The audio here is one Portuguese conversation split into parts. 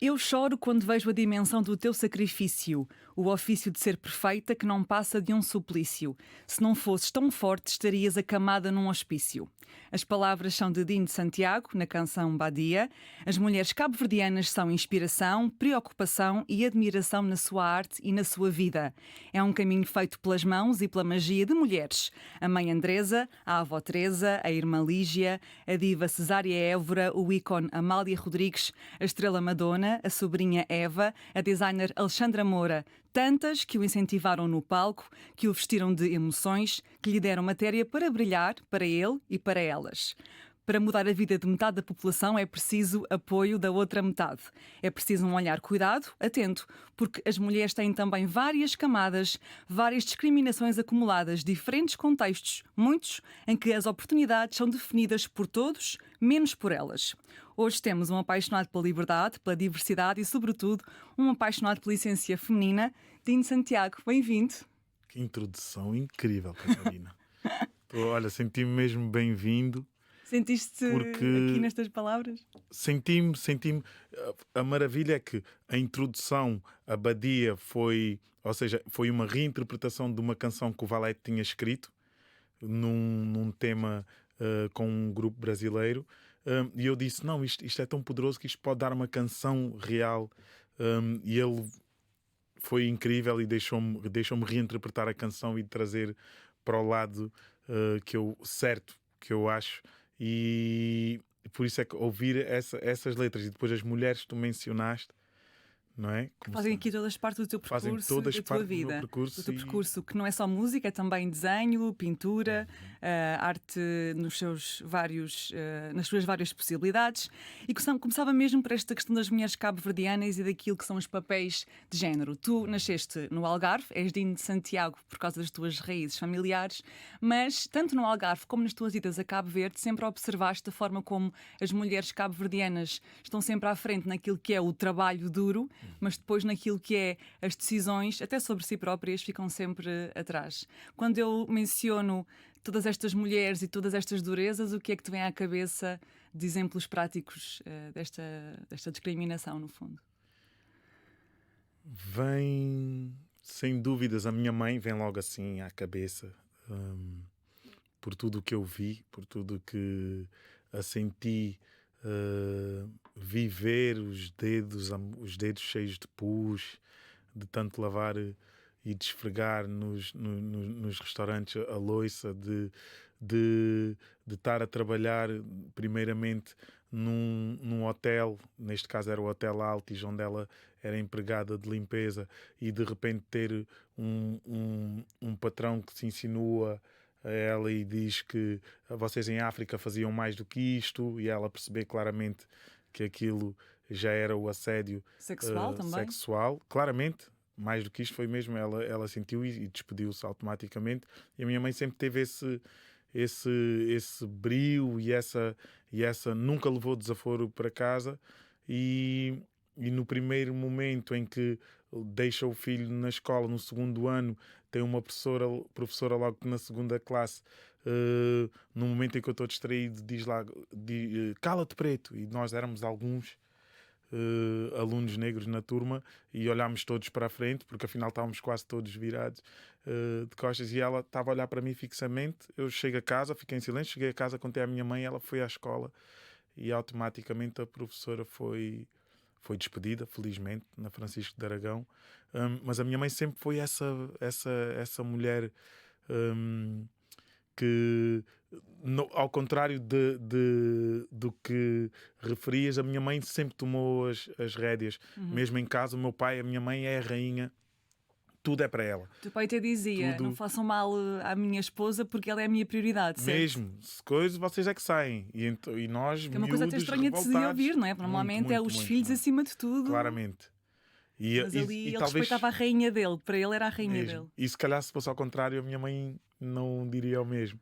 Eu choro quando vejo a dimensão do teu sacrifício, o ofício de ser perfeita que não passa de um suplício. Se não fosses tão forte, estarias acamada num hospício. As palavras são de Dino de Santiago, na canção Badia. As mulheres cabo-verdianas são inspiração, preocupação e admiração na sua arte e na sua vida. É um caminho feito pelas mãos e pela magia de mulheres. A mãe Andresa, a avó Teresa, a irmã Lígia, a diva Cesária Évora, o ícone Amália Rodrigues, a estrela Madonna, a sobrinha Eva, a designer Alexandra Moura, tantas que o incentivaram no palco, que o vestiram de emoções, que lhe deram matéria para brilhar, para ele e para elas. Para mudar a vida de metade da população é preciso apoio da outra metade. É preciso um olhar cuidado, atento, porque as mulheres têm também várias camadas, várias discriminações acumuladas, diferentes contextos, muitos em que as oportunidades são definidas por todos, menos por elas. Hoje temos um apaixonado pela liberdade, pela diversidade e, sobretudo, um apaixonado pela essência feminina. Dino Santiago, bem-vindo. Que introdução incrível, Catarina. Olha, senti-me mesmo bem-vindo. Sentiste aqui nestas palavras? Senti-me. A maravilha é que a introdução, a Badia, foi uma reinterpretação de uma canção que o Valete tinha escrito num tema com um grupo brasileiro. E eu disse, não, isto é tão poderoso que isto pode dar uma canção real. E ele foi incrível e deixou-me reinterpretar a canção e trazer para o lado que eu acho. E por isso é que ouvir essas letras e depois as mulheres que tu mencionaste, não é? Que fazem aqui todas parte do teu percurso e da tua vida. Do teu percurso, que não é só música, é também desenho, pintura, arte nas suas várias possibilidades. E começava mesmo por esta questão das mulheres cabo-verdianas e daquilo que são os papéis de género. Tu nasceste no Algarve, és Dino de Santiago por causa das tuas raízes familiares, mas tanto no Algarve como nas tuas idas a Cabo Verde sempre observaste a forma como as mulheres cabo-verdianas estão sempre à frente naquilo que é o trabalho duro, mas depois naquilo que é as decisões, até sobre si próprias, ficam sempre atrás. Quando eu menciono todas estas mulheres e todas estas durezas, o que é que te vem à cabeça de exemplos práticos desta discriminação, no fundo? Vem, sem dúvidas, a minha mãe vem logo assim à cabeça, por tudo o que eu vi, por tudo que a senti. Viver os dedos cheios de pus, de tanto lavar e desfregar nos restaurantes a louça, de estar a trabalhar primeiramente num hotel, neste caso era o Hotel Altis, onde ela era empregada de limpeza, e de repente ter um patrão que se insinua a ela e diz que vocês em África faziam mais do que isto, e ela perceber claramente que aquilo já era o assédio sexual também. Sexual, claramente, mais do que isto foi mesmo, ela sentiu e despediu-se automaticamente. E a minha mãe sempre teve esse brio e essa nunca levou desaforo para casa, e no primeiro momento em que deixa o filho na escola, no segundo ano, tem uma professora logo na segunda classe, no momento em que eu estou distraído, diz lá, cala-te preto, e nós éramos alguns alunos negros na turma e olhámos todos para a frente, porque afinal estávamos quase todos virados de costas, e ela estava a olhar para mim fixamente. Eu chego a casa, fiquei em silêncio, cheguei a casa, contei à minha mãe, ela foi à escola e automaticamente a professora foi despedida, felizmente, na Francisco de Aragão. Mas a minha mãe sempre foi essa mulher que, ao contrário do que referias, a minha mãe sempre tomou as rédeas. Mesmo em casa, o meu pai, a minha mãe é a rainha. Tudo é para ela. O teu pai até dizia, não façam mal à minha esposa porque ela é a minha prioridade, certo? Mesmo, se coisas, vocês é que saem. E nós, que é uma coisa até estranha de se ouvir, não é? Porque normalmente é os filhos acima de tudo. Claramente. Mas ali ele respeitava a rainha dele, para ele era a rainha dele. E se calhar se fosse ao contrário, a minha mãe não diria o mesmo.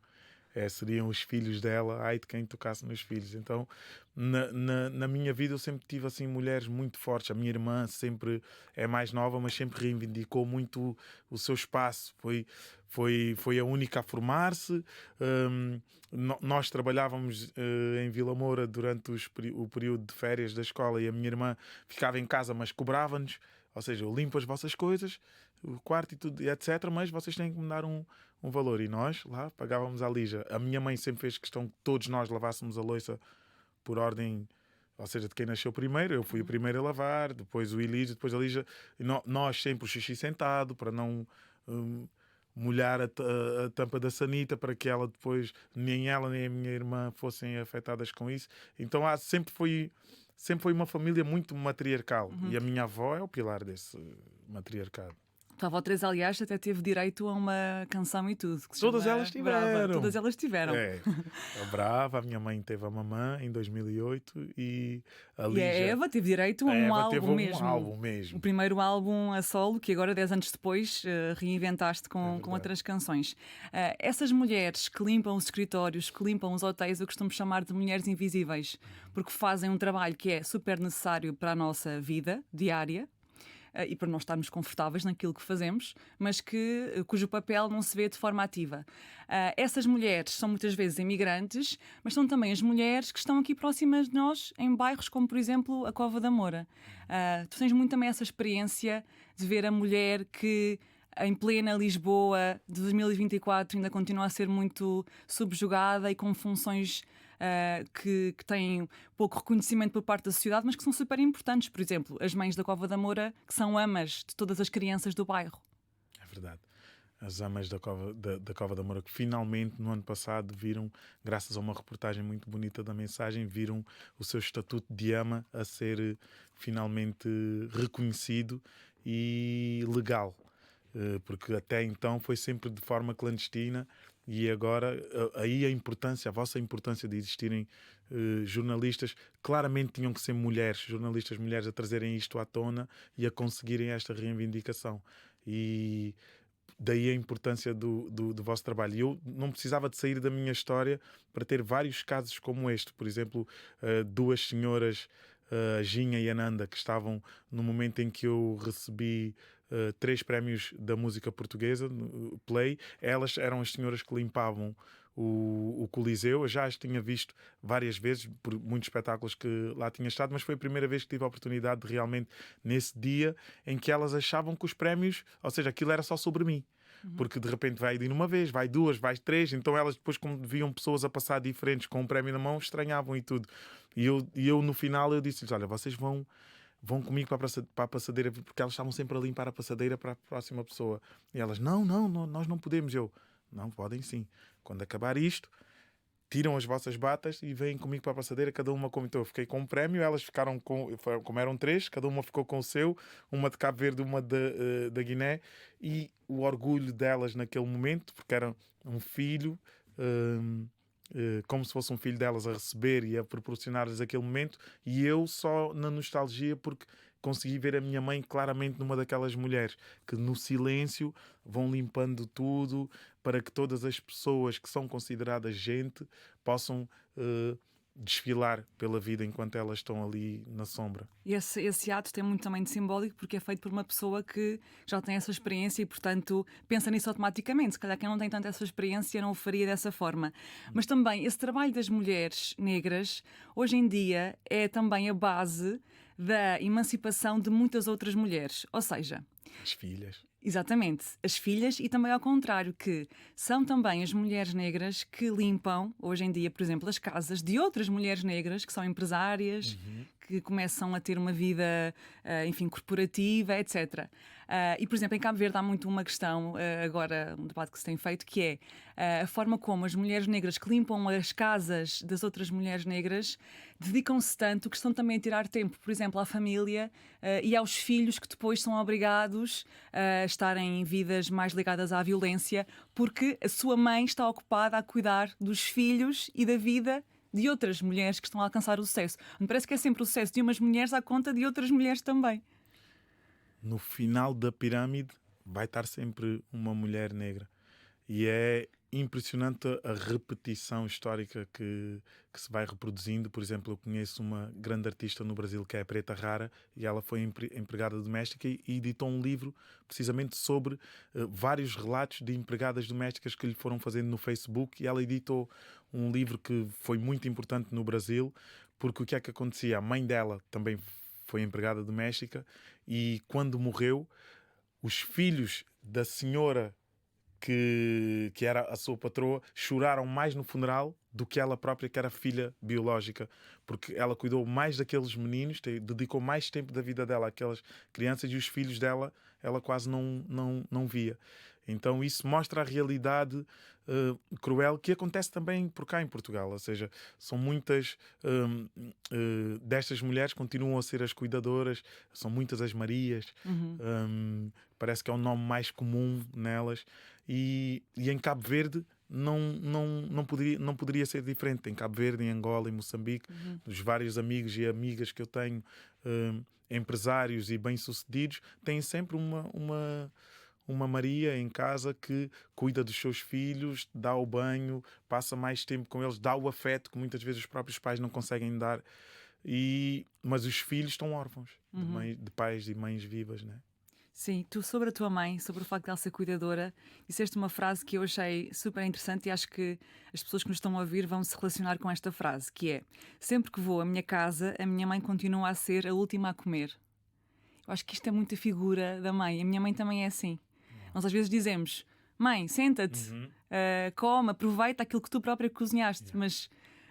seriam os filhos dela, ai de quem tocasse nos filhos. Então, na minha vida eu sempre tive assim mulheres muito fortes. A minha irmã sempre é mais nova, mas sempre reivindicou muito o seu espaço. Foi a única a formar-se. Nós trabalhávamos em Vila Moura durante o período de férias da escola e a minha irmã ficava em casa, mas cobrava-nos. Ou seja, eu limpo as vossas coisas, o quarto e tudo, e etc. Mas vocês têm que me dar um valor. E nós lá pagávamos a Lígia. A minha mãe sempre fez questão que todos nós lavássemos a louça por ordem, ou seja, de quem nasceu primeiro. Eu fui o primeiro a lavar, depois o Elísio, depois a Lígia. Nós sempre o xixi sentado, para não molhar a tampa da sanita, para que ela depois, nem ela nem a minha irmã fossem afetadas com isso. Então sempre foi uma família muito matriarcal. E a minha avó é o pilar desse matriarcado. A tua avó Teresa, aliás, até teve direito a uma canção e tudo. Que se Todas chama elas tiveram. Brava. Todas elas tiveram. É. A Brava, a minha mãe teve a Mamã em 2008 e a Lígia... E a Eva teve direito a um álbum teve mesmo. álbum mesmo. O primeiro álbum a solo, que agora, 10 anos depois, reinventaste com outras canções. Essas mulheres que limpam os escritórios, que limpam os hotéis, eu costumo chamar de mulheres invisíveis, porque fazem um trabalho que é super necessário para a nossa vida diária, e para nós estarmos confortáveis naquilo que fazemos, mas cujo papel não se vê de forma ativa. Essas mulheres são muitas vezes imigrantes, mas são também as mulheres que estão aqui próximas de nós, em bairros como, por exemplo, a Cova da Moura. Tu tens muito também essa experiência de ver a mulher que, em plena Lisboa de 2024, ainda continua a ser muito subjugada e com funções que têm pouco reconhecimento por parte da sociedade, mas que são super importantes. Por exemplo, as mães da Cova da Moura, que são amas de todas as crianças do bairro. É verdade. As amas da Cova da Moura, que finalmente no ano passado viram, graças a uma reportagem muito bonita da Mensagem, viram o seu estatuto de ama a ser finalmente reconhecido e legal. Porque até então foi sempre de forma clandestina. E agora, aí a vossa importância de existirem jornalistas, claramente tinham que ser jornalistas mulheres, a trazerem isto à tona e a conseguirem esta reivindicação. E daí a importância do vosso trabalho. E eu não precisava de sair da minha história para ter vários casos como este. Por exemplo, duas senhoras, a Ginha e a Nanda, que estavam no momento em que eu recebi 3 prémios da música portuguesa, Play. Elas eram as senhoras que limpavam o Coliseu. Eu já as tinha visto várias vezes por muitos espetáculos que lá tinha estado, mas foi a primeira vez que tive a oportunidade de realmente, nesse dia, em que elas achavam que os prémios, ou seja, aquilo era só sobre mim. Porque de repente vai ir uma vez, vai 2, vai 3, então elas depois, como viam pessoas a passar diferentes com um prémio na mão, estranhavam e tudo. E eu no final eu disse-lhes: olha, vocês vão comigo para a passadeira, porque elas estavam sempre a limpar a passadeira para a próxima pessoa. E elas: não, nós não podemos. Eu: não, podem sim. Quando acabar isto, tiram as vossas batas e vêm comigo para a passadeira, cada uma como então. Eu fiquei com um prémio, elas ficaram como eram 3, cada uma ficou com o seu, uma de Cabo Verde, uma da Guiné, e o orgulho delas naquele momento, porque era um filho, como se fosse um filho delas a receber e a proporcionar-lhes aquele momento, e eu só na nostalgia, porque consegui ver a minha mãe claramente numa daquelas mulheres que no silêncio vão limpando tudo para que todas as pessoas que são consideradas gente possam desfilar pela vida enquanto elas estão ali na sombra. E esse ato tem muito também de simbólico, porque é feito por uma pessoa que já tem essa experiência e, portanto, pensa nisso automaticamente. Se calhar quem não tem tanto essa experiência não o faria dessa forma. Mas também esse trabalho das mulheres negras, hoje em dia, é também a base da emancipação de muitas outras mulheres. Ou seja, as filhas. Exatamente, as filhas, e também ao contrário, que são também as mulheres negras que limpam, hoje em dia, por exemplo, as casas de outras mulheres negras que são empresárias, que começam a ter uma vida, enfim, corporativa, etc. E, por exemplo, em Cabo Verde há muito uma questão, agora um debate que se tem feito, que é a forma como as mulheres negras que limpam as casas das outras mulheres negras dedicam-se tanto que estão também a tirar tempo, por exemplo, à família e aos filhos que depois são obrigados a estarem em vidas mais ligadas à violência, porque a sua mãe está ocupada a cuidar dos filhos e da vida de outras mulheres que estão a alcançar o sucesso. Me parece que é sempre o sucesso de umas mulheres à conta de outras mulheres também. No final da pirâmide vai estar sempre uma mulher negra. E é impressionante a repetição histórica que se vai reproduzindo. Por exemplo, eu conheço uma grande artista no Brasil que é a Preta Rara, e ela foi empregada doméstica e editou um livro precisamente sobre vários relatos de empregadas domésticas que lhe foram fazendo no Facebook, e ela editou um livro que foi muito importante no Brasil, porque o que é que acontecia? A mãe dela também foi empregada doméstica, e quando morreu, os filhos da senhora que era a sua patroa choraram mais no funeral do que ela própria, que era filha biológica, porque ela cuidou mais daqueles meninos, dedicou mais tempo da vida dela àquelas crianças, e os filhos dela ela quase não via. Então isso mostra a realidade cruel que acontece também por cá em Portugal. Ou seja, são muitas destas mulheres continuam a ser as cuidadoras, são muitas as Marias. Parece que é o nome mais comum nelas, e em Cabo Verde não poderia ser diferente. Em Cabo Verde, em Angola, em Moçambique, dos vários amigos e amigas que eu tenho, empresários e bem-sucedidos, têm sempre uma Maria em casa que cuida dos seus filhos, dá o banho, passa mais tempo com eles, dá o afeto que muitas vezes os próprios pais não conseguem dar. Mas os filhos estão órfãos de pais e mães vivas, né? Sim, tu, sobre a tua mãe, sobre o facto de ela ser cuidadora, disseste uma frase que eu achei super interessante, e acho que as pessoas que nos estão a ouvir vão se relacionar com esta frase, que é: sempre que vou à minha casa, a minha mãe continua a ser a última a comer. Eu acho que isto é muito a figura da mãe. A minha mãe também é assim. Nós às vezes dizemos: mãe, senta-te, come, aproveita aquilo que tu própria cozinhaste, mas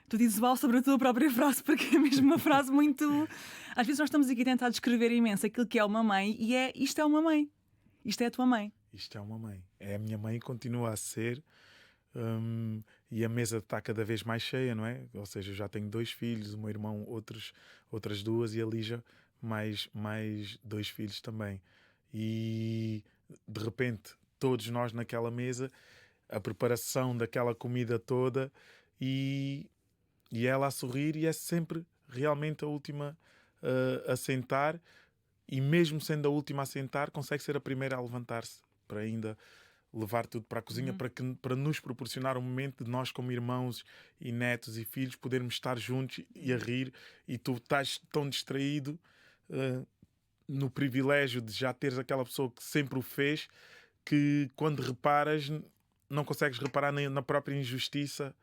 tu dizes mal sobre a tua própria frase, porque é mesmo uma frase muito... Às vezes nós estamos aqui a tentar descrever imenso aquilo que é uma mãe, e isto é uma mãe. Isto é a tua mãe. Isto é uma mãe. É a minha mãe e continua a ser. E a mesa está cada vez mais cheia, não é? Ou seja, eu já tenho 2 filhos, o meu irmão outras 2, e a Lígia mais 2 filhos também. E de repente todos nós naquela mesa, a preparação daquela comida toda, e ela a sorrir, e é sempre realmente a última a sentar, e mesmo sendo a última a sentar, consegue ser a primeira a levantar-se para ainda levar tudo para a cozinha, para nos proporcionar um momento de nós, como irmãos e netos e filhos, podermos estar juntos e a rir, e tu estás tão distraído no privilégio de já teres aquela pessoa que sempre o fez, que quando reparas não consegues reparar nem na própria injustiça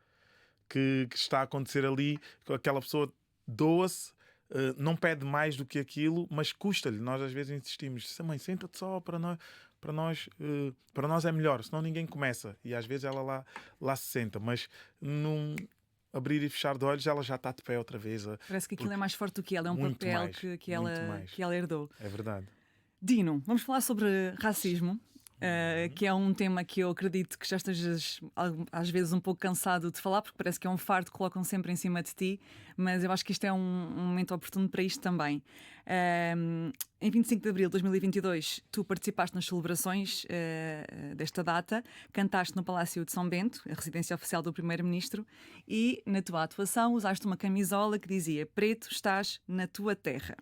que está a acontecer ali. Aquela pessoa doa-se, não pede mais do que aquilo, mas custa-lhe. Nós às vezes insistimos: mãe, senta-te só, para nós é melhor, senão ninguém começa. E às vezes ela lá se senta, mas num abrir e fechar de olhos ela já está de pé outra vez. Parece que aquilo é mais forte do que ela, é um papel mais, que ela herdou. É verdade. Dino, vamos falar sobre racismo. Que é um tema que eu acredito que já estejas às vezes um pouco cansado de falar, porque parece que é um fardo que colocam sempre em cima de ti, mas eu acho que isto é um momento oportuno para isto também. Em 25 de abril de 2022 tu participaste nas celebrações desta data, cantaste no Palácio de São Bento, a residência oficial do Primeiro-Ministro, e na tua atuação usaste uma camisola que dizia: preto, estás na tua terra.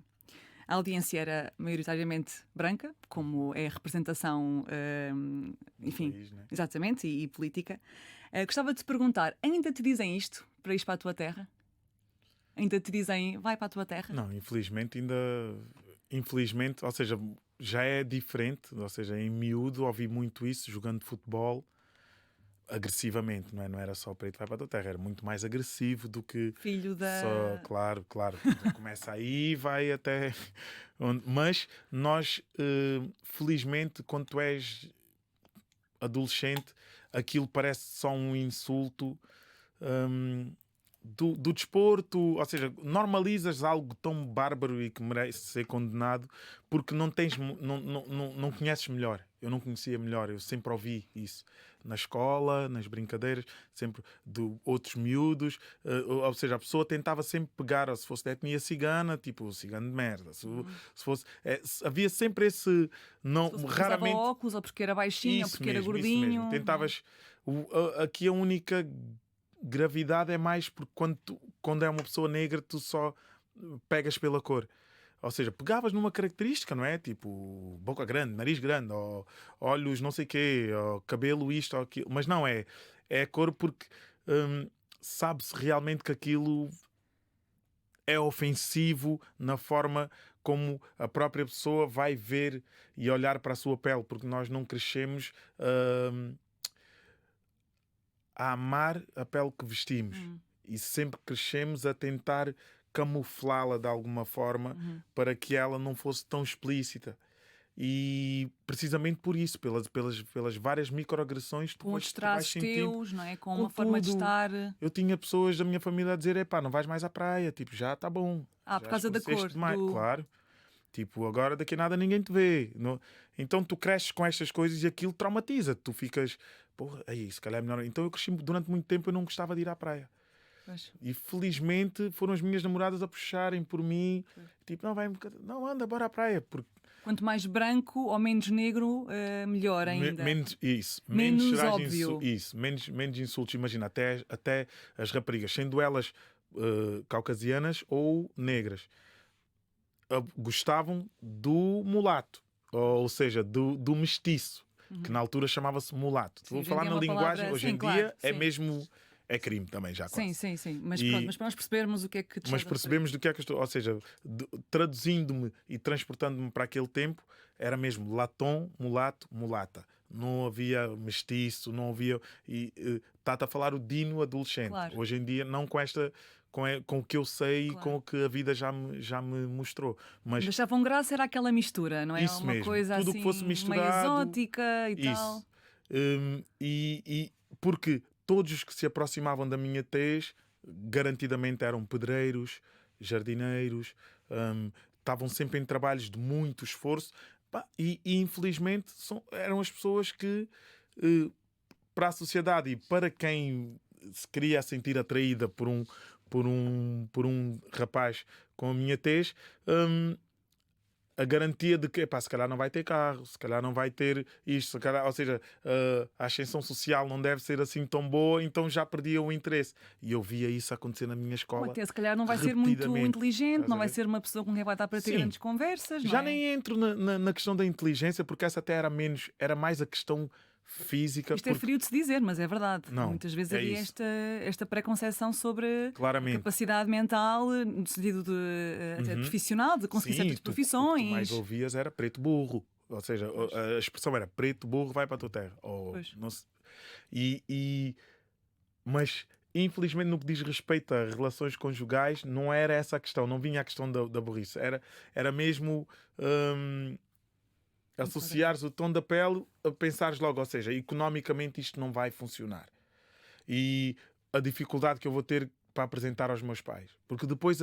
A audiência era maioritariamente branca, como é a representação, enfim, país, né? exatamente, e política. Gostava de te perguntar: ainda te dizem isto para ir para a tua terra? Ainda te dizem vai para a tua terra? Não, infelizmente, ou seja, já é diferente. Ou seja, em miúdo ouvi muito isso jogando futebol, agressivamente, não é? Não era só preto vai para a tua terra, era muito mais agressivo do que Filho da... só, claro, começa aí, vai até mas nós felizmente, quando tu és adolescente, aquilo parece só um insulto do desporto. Ou seja, normalizas algo tão bárbaro e que merece ser condenado porque não conheces melhor. Eu não conhecia melhor, eu sempre ouvi isso na escola, nas brincadeiras, sempre de outros miúdos. Ou seja, a pessoa tentava sempre pegar, se fosse da etnia cigana, tipo cigano de merda. Se fosse, havia sempre esse... Não, Se raramente usava óculos, ou porque era baixinho, ou porque era gordinho. Isso mesmo. Tentavas... Aqui a única gravidade é mais porque quando é uma pessoa negra tu só pegas pela cor. Ou seja, pegavas numa característica, não é? Tipo, boca grande, nariz grande, ou olhos não sei quê, ou cabelo isto ou aquilo. Mas não é. é a cor porque sabe-se realmente que aquilo é ofensivo na forma como a própria pessoa vai ver e olhar para a sua pele, porque nós não crescemos a amar a pele que vestimos e sempre crescemos a tentar camuflá-la de alguma forma para que ela não fosse tão explícita. E precisamente por isso, pelas várias microagressões que Com outros tu vais traços sentindo. teus, não é? Com Com uma forma de tudo. estar. Eu tinha pessoas da minha família a dizer: epá, não vais mais à praia, tipo, já está bom. Por Já causa da escureceste cor. demais." Claro. Tipo, agora daqui a nada ninguém te vê. Então tu cresces com estas coisas e aquilo traumatiza-te. Tu ficas, porra, aí, se calhar é melhor. Então eu cresci durante muito tempo, eu não gostava de ir à praia. Pois. E felizmente foram as minhas namoradas a puxarem por mim. Tipo, não, anda, bora à praia. Porque Quanto mais branco ou menos negro, melhor ainda. menos Menos gerais óbvio. menos insultos. Imagina, até as raparigas, sendo elas caucasianas ou negras, gostavam do mulato, ou seja, do mestiço, que na altura chamava-se mulato. Sim, Vou hoje em falar dia é na uma linguagem, palavra- hoje sim, em claro, dia é sim. mesmo, é crime também já quase. Sim. Mas E- pronto, mas para nós percebermos o que é que te Mas estás a percebemos do que é que eu estou, ou seja, traduzindo-me e transportando-me para aquele tempo, era mesmo latom, mulato, mulata. Não havia mestiço, não havia. E está-te a falar o Dino adolescente. Claro. Hoje em dia, não com esta. Com o que eu sei e Claro. com o que a vida já me mostrou. Mas Me achavam graça era aquela mistura, não é? isso Uma mesmo. coisa Tudo o assim que fosse meio misturado. exótica e tal. Isso. E porque todos os que se aproximavam da minha tez garantidamente eram pedreiros, jardineiros, estavam sempre em trabalhos de muito esforço. Pá, e infelizmente eram as pessoas que para a sociedade e para quem se queria sentir atraída por um rapaz com a minha tez, a garantia de que, epá, se calhar não vai ter carro, se calhar não vai ter isto, se calhar, ou seja, a ascensão social não deve ser assim tão boa, então já perdia o interesse. E eu via isso acontecer na minha Ou escola. até se calhar não vai ser muito repetidamente. inteligente, Estás não a vai ver? ser uma pessoa com quem vai estar para ter Sim. grandes conversas, não Já é? nem entro na questão da inteligência, porque essa até era mais a questão física. Isto é frio de se dizer, mas é verdade. Não, Muitas vezes é havia isso. esta preconceção sobre a Claramente. capacidade mental, no sentido de, até profissional, de conseguir Sim, certas o que tu profissões. mais ouvias era preto burro. Ou seja, a expressão era preto burro vai para a tua terra. Ou, Pois. não se- mas infelizmente no que diz respeito a relações conjugais não era essa a questão, não vinha a questão da burrice. Era mesmo associares o tom da pele a pensares logo, ou seja, economicamente isto não vai funcionar. E a dificuldade que eu vou ter para apresentar aos meus pais. Porque depois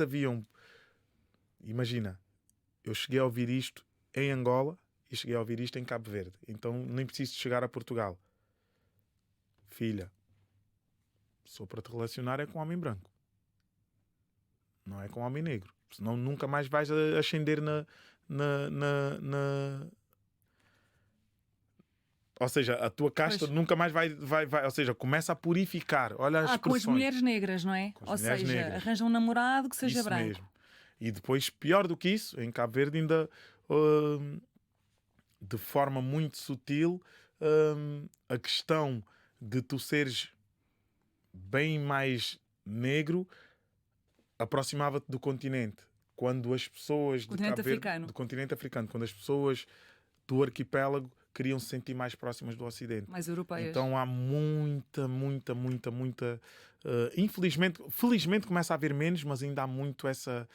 imagina, eu cheguei a ouvir isto em Angola e cheguei a ouvir isto em Cabo Verde. Então nem preciso de chegar a Portugal. Filha, sou para te relacionar é com homem branco. Não é com homem negro. Senão nunca mais vais ascender ou seja, a tua casta Pois. nunca mais vai. Ou seja, começa a purificar. Olha as Com as expressões. mulheres negras, não é? Com as Ou mulheres seja, negras. arranja um namorado que seja Isso branco. mesmo. E depois, pior do que isso, em Cabo Verde ainda de forma muito sutil a questão de tu seres bem mais negro aproximava-te do continente. Quando as pessoas Continente de Cabo Verde, africano. do continente africano, quando as pessoas do arquipélago queriam se sentir mais próximas do Ocidente. Mais europeias. Então há muita. Felizmente começa a haver menos, mas ainda há muito essa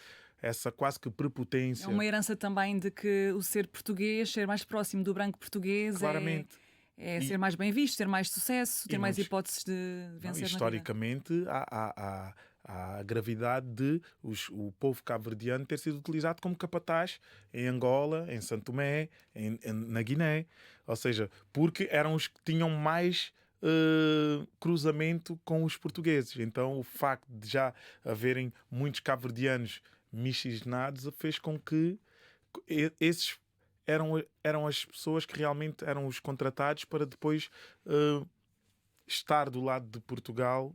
quase que prepotência. É uma herança também de que o ser português, ser mais próximo do branco português, Claramente. é ser mais bem visto, ter mais sucesso, ter não mais des- hipóteses de vencer na vida. Historicamente, há a gravidade de o povo cabo-verdiano ter sido utilizado como capataz em Angola, em Santo Tomé, na Guiné. Ou seja, porque eram os que tinham mais cruzamento com os portugueses. Então o facto de já haverem muitos cabo-verdianos miscigenados fez com que esses eram as pessoas que realmente eram os contratados para depois estar do lado de Portugal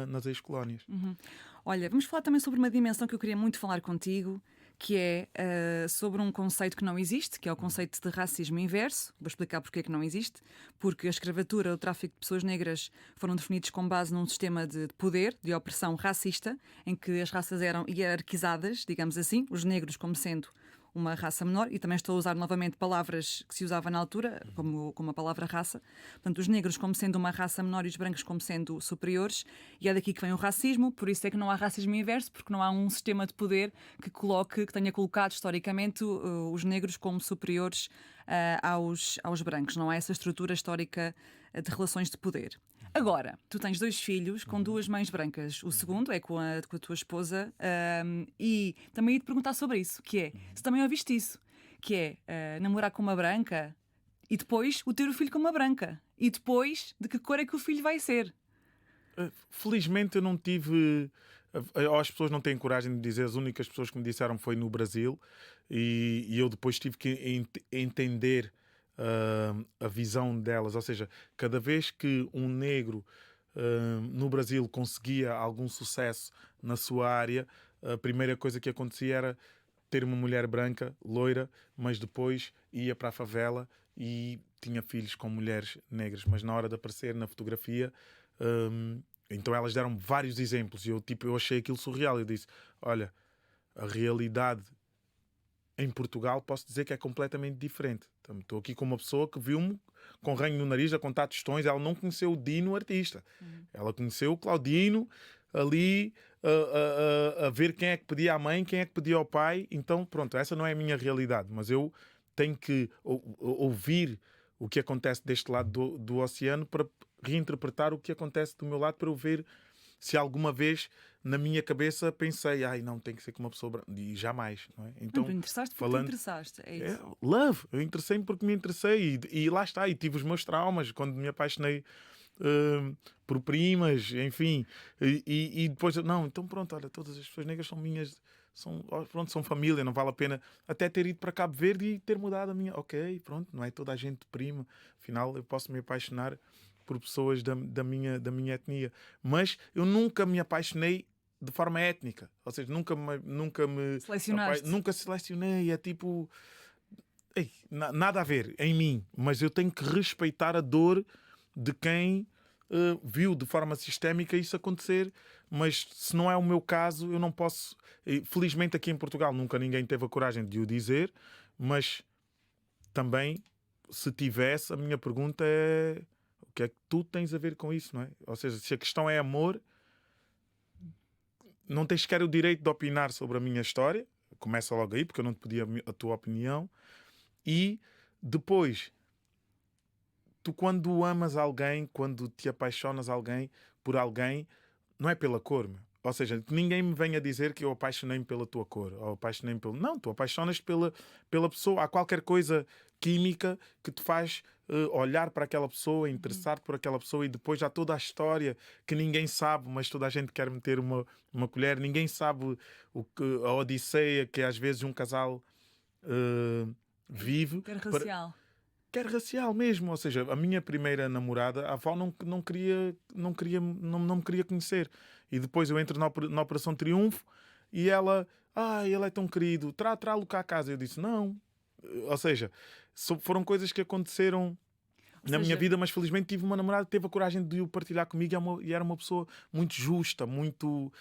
nas ex-colónias. Olha, vamos falar também sobre uma dimensão que eu queria muito falar contigo, que é sobre um conceito que não existe, que é o conceito de racismo inverso. Vou explicar porque é que não existe. Porque a escravatura ou o tráfico de pessoas negras foram definidos com base num sistema de poder, de opressão racista, em que as raças eram hierarquizadas, digamos assim, os negros como sendo uma raça menor, e também estou a usar novamente palavras que se usava na altura, como a palavra raça. Portanto, os negros como sendo uma raça menor e os brancos como sendo superiores, e é daqui que vem o racismo. Por isso é que não há racismo inverso, porque não há um sistema de poder que tenha colocado historicamente os negros como superiores aos brancos. Não há essa estrutura histórica de relações de poder. Agora, tu tens 2 filhos com 2 mães brancas. O segundo é com a tua esposa. E também ia te perguntar sobre isso, que é, se também ouviste isso, que é namorar com uma branca e depois o ter o filho com uma branca. E depois, de que cor é que o filho vai ser? Felizmente eu não tive. As pessoas não têm coragem de dizer, as únicas pessoas que me disseram foi no Brasil, e eu depois tive que entender a visão delas. Ou seja, cada vez que um negro no Brasil conseguia algum sucesso na sua área, a primeira coisa que acontecia era ter uma mulher branca, loira, mas depois ia para a favela e tinha filhos com mulheres negras. Mas na hora de aparecer na fotografia, então elas deram vários exemplos e eu achei aquilo surreal. Eu disse, olha, a realidade em Portugal posso dizer que é completamente diferente. Então, estou aqui com uma pessoa que viu-me com ranho no nariz a contar tostões. Ela não conheceu o Dino, o artista. Ela conheceu o Claudino ali a ver quem é que pedia à mãe, quem é que pedia ao pai. Então, pronto, essa não é a minha realidade. Mas eu tenho que ouvir o que acontece deste lado do oceano para reinterpretar o que acontece do meu lado, para eu ver se alguma vez na minha cabeça pensei, ai não, tem que ser com uma pessoa branca. E jamais, não é? Então, Tu interessaste porque te interessaste, é isso. love, eu interessei-me porque me interessei e lá está, e tive os meus traumas quando me apaixonei por primas, enfim, e depois, não, então pronto, olha, todas as pessoas negras são minhas, são família, não vale a pena até ter ido para Cabo Verde e ter mudado a minha, ok, pronto, não é toda a gente prima, afinal eu posso me apaixonar por pessoas da minha etnia, mas eu nunca me apaixonei de forma étnica, ou seja, Selecionaste. nunca selecionei, é tipo, ei, nada a ver em mim, mas eu tenho que respeitar a dor de quem viu de forma sistémica isso acontecer, mas se não é o meu caso, eu não posso. Felizmente aqui em Portugal nunca ninguém teve a coragem de o dizer, mas também, se tivesse, a minha pergunta é o que é que tu tens a ver com isso, não é? Ou seja, se a questão é amor, não tens sequer o direito de opinar sobre a minha história, começa logo aí, porque eu não te pedi a tua opinião, e depois, tu quando amas alguém, quando te apaixonas por alguém, não é pela cor, meu. Ou seja, que ninguém me venha dizer que eu apaixonei-me pela tua cor, ou apaixonei-me pelo... Não, tu apaixonas pela pessoa. Há qualquer coisa química que te faz olhar para aquela pessoa, interessar-te por aquela pessoa, e depois há toda a história que ninguém sabe, mas toda a gente quer meter uma colher. Ninguém sabe a odisseia que às vezes um casal vive. Interracial. Quer racial mesmo, ou seja, a minha primeira namorada, a avó não me queria conhecer. E depois eu entro na Operação Triunfo e ela, ele é tão querido, trá-lo cá a casa. Eu disse, não. Ou seja, foram coisas que aconteceram na minha vida, mas felizmente tive uma namorada que teve a coragem de o partilhar comigo e era uma pessoa muito justa, muito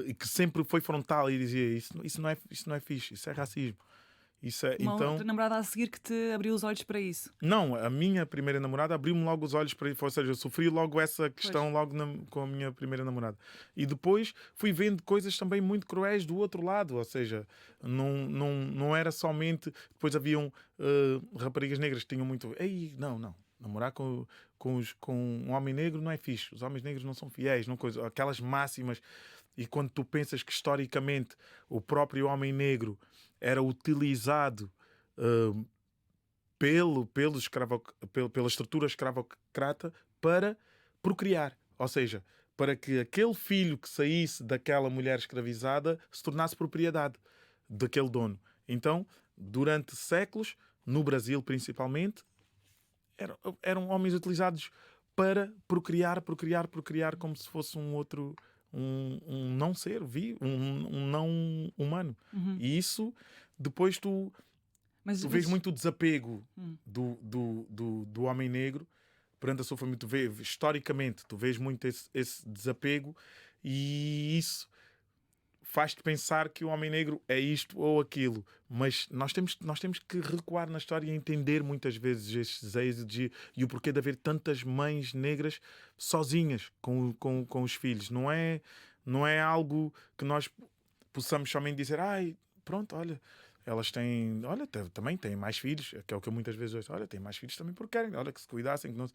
e que sempre foi frontal e dizia, isso não é fixe, isso é racismo. Uma outra namorada a seguir que te abriu os olhos para isso. Não, a minha primeira namorada abriu-me logo os olhos para isso. Ou seja, eu sofri logo essa questão com a minha primeira namorada. E depois fui vendo coisas também muito cruéis do outro lado. Ou seja, não era somente... Depois haviam raparigas negras que tinham muito... Não. Namorar com um homem negro não é fixe. Os homens negros não são fiéis. Aquelas máximas. E quando tu pensas que historicamente o próprio homem negro era utilizado pela estrutura escravocrata para procriar. Ou seja, para que aquele filho que saísse daquela mulher escravizada se tornasse propriedade daquele dono. Então, durante séculos, no Brasil principalmente, eram homens utilizados para procriar como se fosse um outro um não ser vivo, um não humano. Uhum. E isso, depois tu vês muito o desapego Hum. do homem negro perante a sua família. Tu vês, historicamente, tu vês muito esse desapego, e isso faz-te pensar que o homem negro é isto ou aquilo. Mas nós temos que recuar na história e entender muitas vezes estes êxitos e o porquê de haver tantas mães negras sozinhas com os filhos. Não é algo que nós possamos somente dizer, ai, pronto, olha, elas têm, olha, também têm mais filhos, que é o que eu muitas vezes ouço, olha, têm mais filhos também porque querem, olha, que se cuidassem, que não...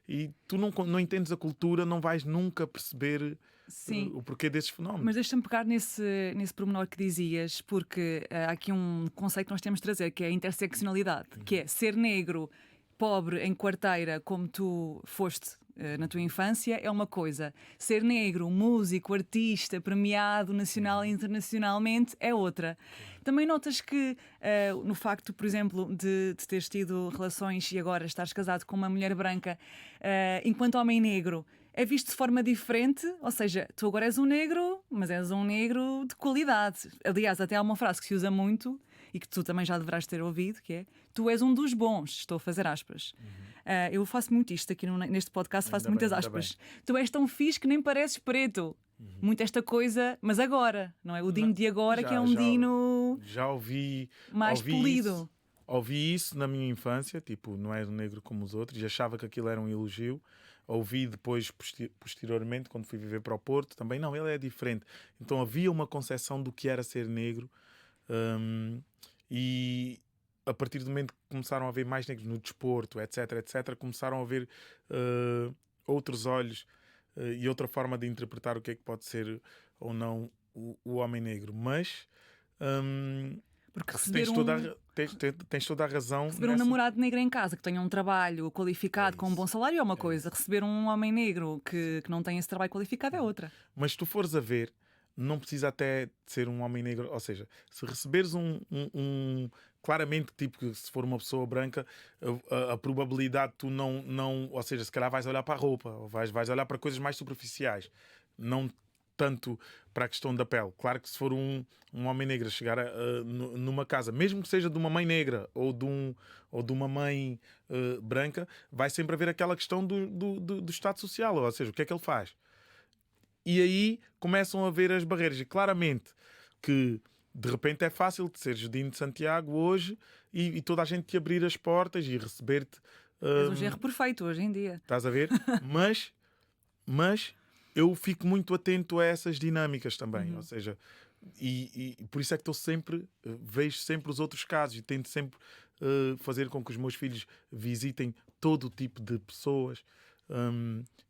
E tu não entendes a cultura, não vais nunca perceber Sim. o porquê desses fenómenos. Mas deixa-me pegar nesse pormenor que dizias, porque há aqui um conceito que nós temos de trazer, que é a interseccionalidade, que é ser negro, pobre, em quarteira, como tu foste na tua infância, é uma coisa. Ser negro, músico, artista, premiado nacional e internacionalmente, é outra. Também notas que no facto, por exemplo, de teres tido relações e agora estares casado com uma mulher branca, enquanto homem negro, é visto de forma diferente, ou seja, tu agora és um negro, mas és um negro de qualidade. Aliás, até há uma frase que se usa muito e que tu também já deverás ter ouvido, que é: tu és um dos bons, estou a fazer aspas. Eu faço muito isto aqui neste podcast, faço Ainda muitas bem, aspas. Tu és tão fixe que nem pareces preto. Muito esta coisa, mas agora, não é? O Dino de agora, que é um Dino já ouvi mais polido. Ouvi isso na minha infância, tipo, não és um negro como os outros, e achava que aquilo era um elogio. Ouvi depois, posteriormente, quando fui viver para o Porto, também, não, ele é diferente. Então havia uma concepção do que era ser negro, e a partir do momento que começaram a haver mais negros no desporto, etc., começaram a ver outros olhos e outra forma de interpretar o que é que pode ser ou não o homem negro. Mas Porque tens toda a razão. Receber um namorado negro em casa que tenha um trabalho qualificado com um bom salário é uma coisa. Receber um homem negro que não tem esse trabalho qualificado é outra. Mas se tu fores a ver, não precisa até de ser um homem negro. Ou seja, se receberes claramente, tipo, que se for uma pessoa branca, a probabilidade de tu não... Ou seja, se calhar vais olhar para a roupa, ou vais olhar para coisas mais superficiais. Não tanto para a questão da pele. Claro que se for um homem negro chegar numa casa, mesmo que seja de uma mãe negra ou de uma mãe branca, vai sempre haver aquela questão do estado social, ou seja, o que é que ele faz. E aí começam a ver as barreiras. E claramente que de repente é fácil de ser Dino de Santiago hoje e toda a gente te abrir as portas e receber-te. És um gerro perfeito hoje em dia. Estás a ver? Mas eu fico muito atento a essas dinâmicas também. Ou seja, e por isso é que vejo sempre os outros casos e tento sempre fazer com que os meus filhos visitem todo o tipo de pessoas,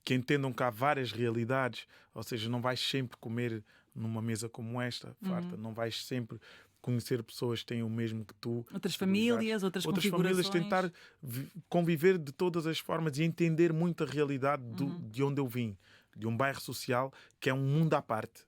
que entendam que há várias realidades. Ou seja, não vais sempre comer numa mesa como esta, farta. Não vais sempre conhecer pessoas que têm o mesmo que tu. Outras famílias, outras configurações. Tentar conviver de todas as formas e entender muito a realidade de onde eu vim. De um bairro social que é um mundo à parte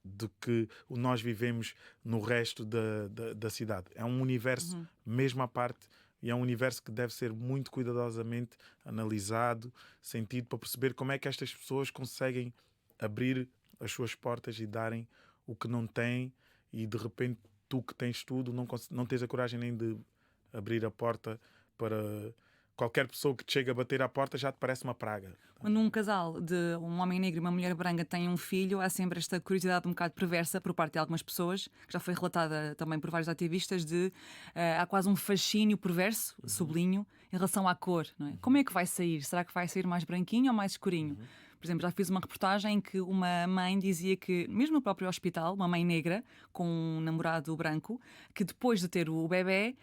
do que nós vivemos no resto da cidade. É um universo mesmo à parte, e é um universo que deve ser muito cuidadosamente analisado, sentido, para perceber como é que estas pessoas conseguem abrir as suas portas e darem o que não têm, e de repente tu que tens tudo não tens a coragem nem de abrir a porta para... Qualquer pessoa que te chega a bater à porta já te parece uma praga. Quando um casal de um homem negro e uma mulher branca tem um filho, há sempre esta curiosidade um bocado perversa por parte de algumas pessoas, que já foi relatada também por vários ativistas, há quase um fascínio perverso, sublinho, em relação à cor. Não é? Como é que vai sair? Será que vai sair mais branquinho ou mais escurinho? Por exemplo, já fiz uma reportagem em que uma mãe dizia que, mesmo no próprio hospital, uma mãe negra com um namorado branco, que depois de ter o bebê,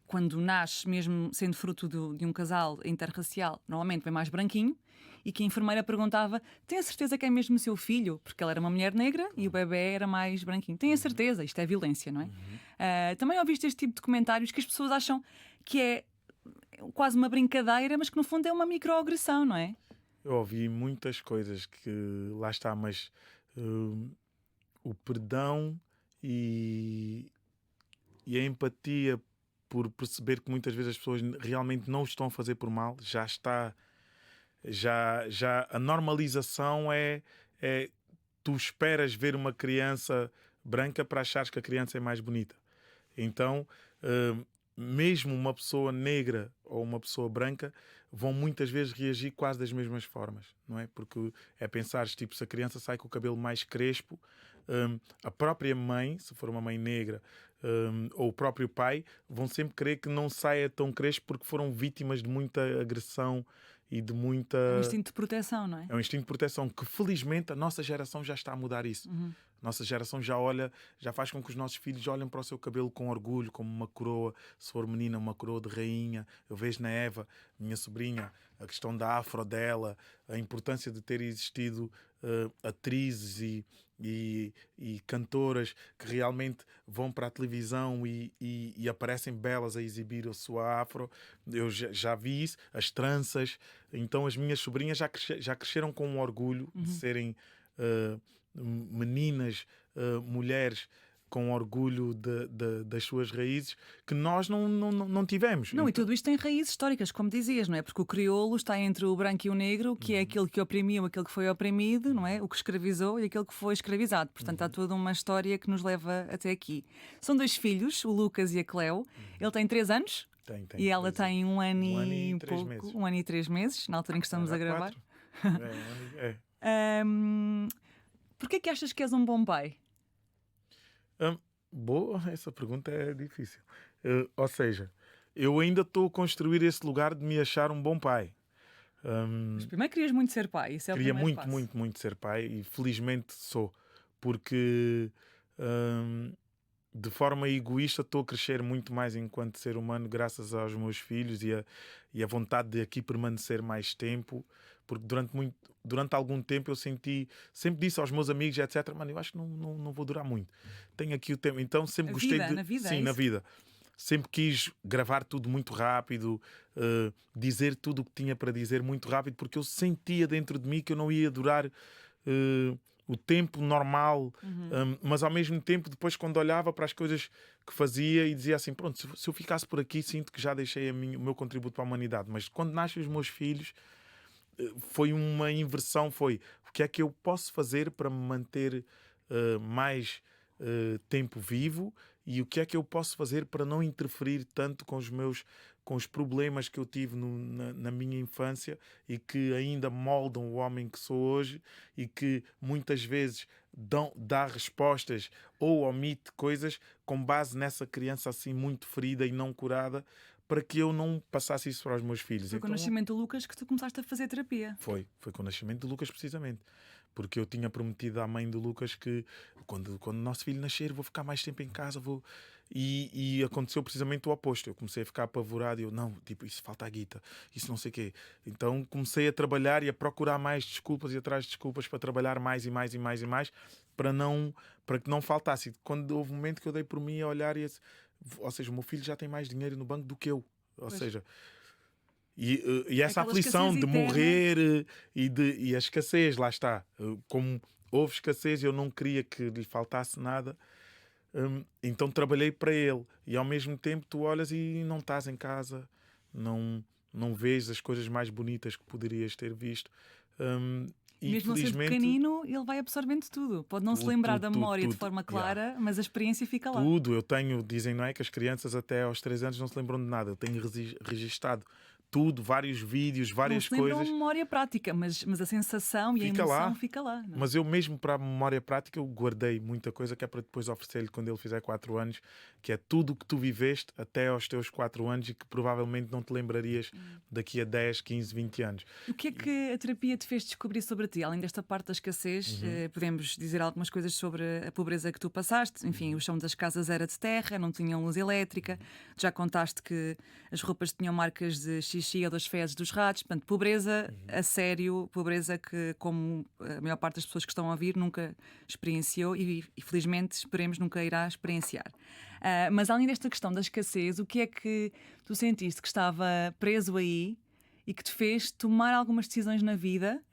quando nasce, mesmo sendo fruto de um casal interracial, normalmente vem mais branquinho, e que a enfermeira perguntava: tem a certeza que é mesmo seu filho? Porque ela era uma mulher negra e o bebê era mais branquinho. Tem a certeza, isto é violência, não é? Também ouviste este tipo de comentários que as pessoas acham que é quase uma brincadeira, mas que no fundo é uma microagressão, não é? Eu ouvi muitas coisas que lá está, mas o perdão e a empatia por perceber que muitas vezes as pessoas realmente não estão a fazer por mal, já está. Já a normalização é tu esperas ver uma criança branca para achares que a criança é mais bonita. Então, mesmo uma pessoa negra ou uma pessoa branca vão muitas vezes reagir quase das mesmas formas, não é? Porque é pensar, tipo, se a criança sai com o cabelo mais crespo, a própria mãe, se for uma mãe negra, ou o próprio pai, vão sempre querer que não saia tão crespo porque foram vítimas de muita agressão e de muita... É um instinto de proteção, não é? É um instinto de proteção que, felizmente, a nossa geração já está a mudar isso. Nossa geração já olha, já faz com que os nossos filhos olhem para o seu cabelo com orgulho, como uma coroa. Se for menina, uma coroa de rainha. Eu vejo na Eva, minha sobrinha, a questão da afro dela, a importância de ter existido atrizes e cantoras que realmente vão para a televisão e aparecem belas a exibir a sua afro. Eu já vi isso, as tranças. Então as minhas sobrinhas já cresceram com um orgulho de serem meninas, mulheres com orgulho das suas raízes, que nós não tivemos. Não, e tudo isto tem raízes históricas, como dizias, não é? Porque o crioulo está entre o branco e o negro, que é aquele que oprimiu, aquele que foi oprimido, não é? O que escravizou e aquele que foi escravizado. Portanto, há toda uma história que nos leva até aqui. São 2 filhos, o Lucas e a Cleo. Ele tem 3 anos. Tem E ela tem 1 ano e 3 pouco, meses. 1 ano e 3 meses, na altura em que estamos a gravar. 4. Porquê é que achas que és um bom pai? Boa, essa pergunta é difícil. Ou seja, eu ainda estou a construir esse lugar de me achar um bom pai. Mas primeiro querias muito ser pai, isso é o Queria primeiro muito, passo. muito, muito ser pai e felizmente sou. Porque de forma egoísta estou a crescer muito mais enquanto ser humano graças aos meus filhos e a vontade de aqui permanecer mais tempo. Porque durante algum tempo eu sempre disse aos meus amigos, etc., mano, eu acho que não vou durar muito. Tenho aqui o tempo. Então sempre gostei de... Na vida, Sim, é na isso? vida. Sempre quis gravar tudo muito rápido, dizer tudo o que tinha para dizer muito rápido, porque eu sentia dentro de mim que eu não ia durar o tempo normal, mas ao mesmo tempo, depois quando olhava para as coisas que fazia e dizia assim, pronto, se eu ficasse por aqui, sinto que já deixei o meu contributo para a humanidade. Mas quando nascem os meus filhos, foi uma inversão, foi o que é que eu posso fazer para me manter mais tempo vivo e o que é que eu posso fazer para não interferir tanto com os problemas que eu tive na minha infância e que ainda moldam o homem que sou hoje e que muitas vezes dá respostas ou omite coisas com base nessa criança assim muito ferida e não curada, para que eu não passasse isso para os meus filhos. Foi com o nascimento do Lucas que tu começaste a fazer terapia. Foi com o nascimento do Lucas, precisamente. Porque eu tinha prometido à mãe do Lucas que quando o nosso filho nascer vou ficar mais tempo em casa, E aconteceu precisamente o oposto. Eu comecei a ficar apavorado e eu, não, tipo, isso falta a guita, isso não sei o quê. Então comecei a trabalhar e a procurar mais desculpas e atrás de desculpas para trabalhar mais e mais e mais e mais para que não faltasse. E quando houve um momento que eu dei por mim a olhar ou seja, o meu filho já tem mais dinheiro no banco do que eu. Ou seja... E essa Aquela aflição de escassez morrer e a escassez, lá está. Como houve escassez, eu não queria que lhe faltasse nada. Então trabalhei para ele. E ao mesmo tempo tu olhas e não estás em casa, não vês as coisas mais bonitas que poderias ter visto. E mesmo sendo pequenino, ele vai absorvendo tudo. Pode não se lembrar da memória de forma clara, mas a experiência fica lá. Tudo. Dizem, não é, que as crianças até aos 3 anos não se lembram de nada. Eu tenho registado tudo, vários vídeos, várias não se coisas. Não memória prática, mas a sensação e a emoção fica lá. Não? Mas eu mesmo para a memória prática eu guardei muita coisa que é para depois oferecer-lhe quando ele fizer 4 anos, que é tudo o que tu viveste até aos teus 4 anos e que provavelmente não te lembrarias daqui a 10, 15, 20 anos. O que é que a terapia te fez descobrir sobre ti? Além desta parte da escassez, podemos dizer algumas coisas sobre a pobreza que tu passaste. Enfim, o chão das casas era de terra, não tinham luz elétrica. Já contaste que as roupas tinham marcas de xixi ou das fezes dos ratos. Portanto, pobreza a sério, pobreza que, como a maior parte das pessoas que estão a ouvir, nunca experienciou e felizmente, esperemos, nunca irá experienciar. Mas além desta questão da escassez, o que é que tu sentiste que estava preso aí e que te fez tomar algumas decisões na vida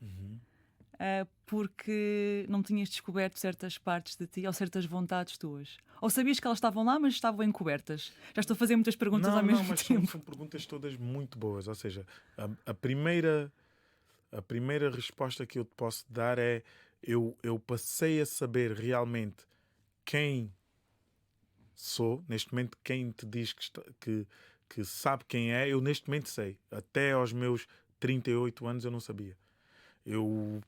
porque não tinhas descoberto certas partes de ti ou certas vontades tuas? Ou sabias que elas estavam lá, mas estavam encobertas? Já estou a fazer muitas perguntas ao mesmo tempo. Mas são perguntas todas muito boas. Ou seja, a primeira resposta que eu te posso dar é: eu passei a saber realmente quem sou. Neste momento, quem te diz que sabe quem é, eu neste momento sei. Até aos meus 38 anos eu não sabia. Eu,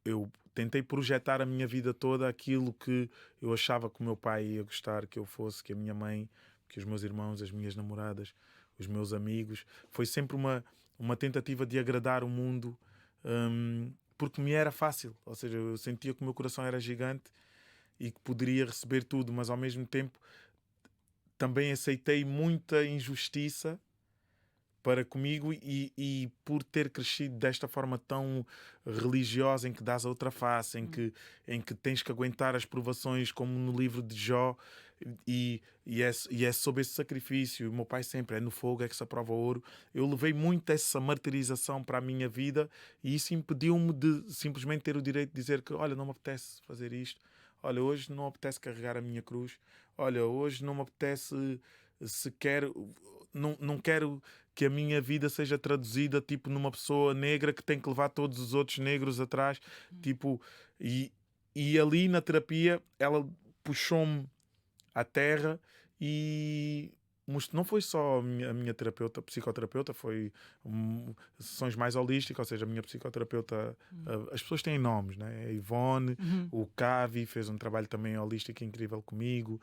eu tentei projetar a minha vida toda aquilo que eu achava que o meu pai ia gostar que eu fosse, que a minha mãe, que os meus irmãos, as minhas namoradas, os meus amigos. Foi sempre uma tentativa de agradar o mundo, porque me era fácil. Ou seja, eu sentia que o meu coração era gigante e que poderia receber tudo, mas ao mesmo tempo também aceitei muita injustiça para comigo e por ter crescido desta forma tão religiosa, em que dás a outra face, em que tens que aguentar as provações, como no livro de Jó, e é sobre esse sacrifício. O meu pai sempre é no fogo é que se aprova o ouro. Eu levei muito essa martirização para a minha vida e isso impediu-me de simplesmente ter o direito de dizer que, olha, não me apetece fazer isto. Olha, hoje não me apetece carregar a minha cruz. Olha, hoje não me apetece sequer... Não quero que a minha vida seja traduzida tipo numa pessoa negra que tem que levar todos os outros negros atrás, tipo, e ali na terapia ela puxou-me à terra e não foi só a minha terapeuta, psicoterapeuta, foi sessões mais holísticas, ou seja, a minha psicoterapeuta, as pessoas têm nomes, né? A Ivone, o Cavi fez um trabalho também holístico incrível comigo,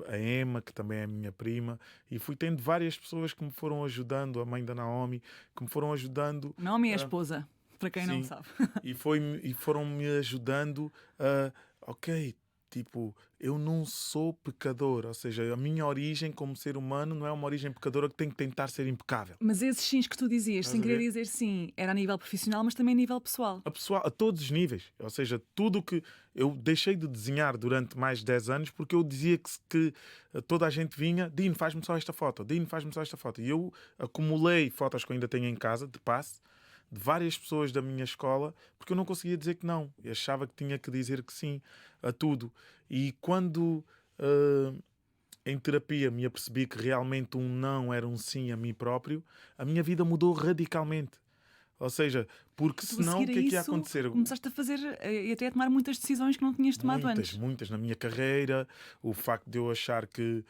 a Emma, que também é minha prima, e fui tendo várias pessoas que me foram ajudando, a mãe da Naomi, que me foram ajudando. Naomi é a esposa, para quem não Sim, sabe. e foram-me ajudando ok, tipo, eu não sou pecador, ou seja, a minha origem como ser humano não é uma origem pecadora que tem que tentar ser impecável. Mas esses sims que tu dizias, Estás sem a querer ver? dizer sim, era a nível profissional, mas também a nível pessoal. A todos os níveis, ou seja, tudo que eu deixei de desenhar durante mais de 10 anos porque eu dizia que toda a gente vinha, Dino, faz-me só esta foto, Dino, faz-me só esta foto, e eu acumulei fotos que eu ainda tenho em casa, de passe, de várias pessoas da minha escola, porque eu não conseguia dizer que não. Eu achava que tinha que dizer que sim a tudo. E quando em terapia me apercebi que realmente um não era um sim a mim próprio, a minha vida mudou radicalmente. Ou seja, porque Tu a senão o seguir a que é que ia isso acontecer? começaste a fazer e até a tomar muitas decisões que não tinhas tomado Muitas, antes. muitas na minha carreira, o facto de eu achar que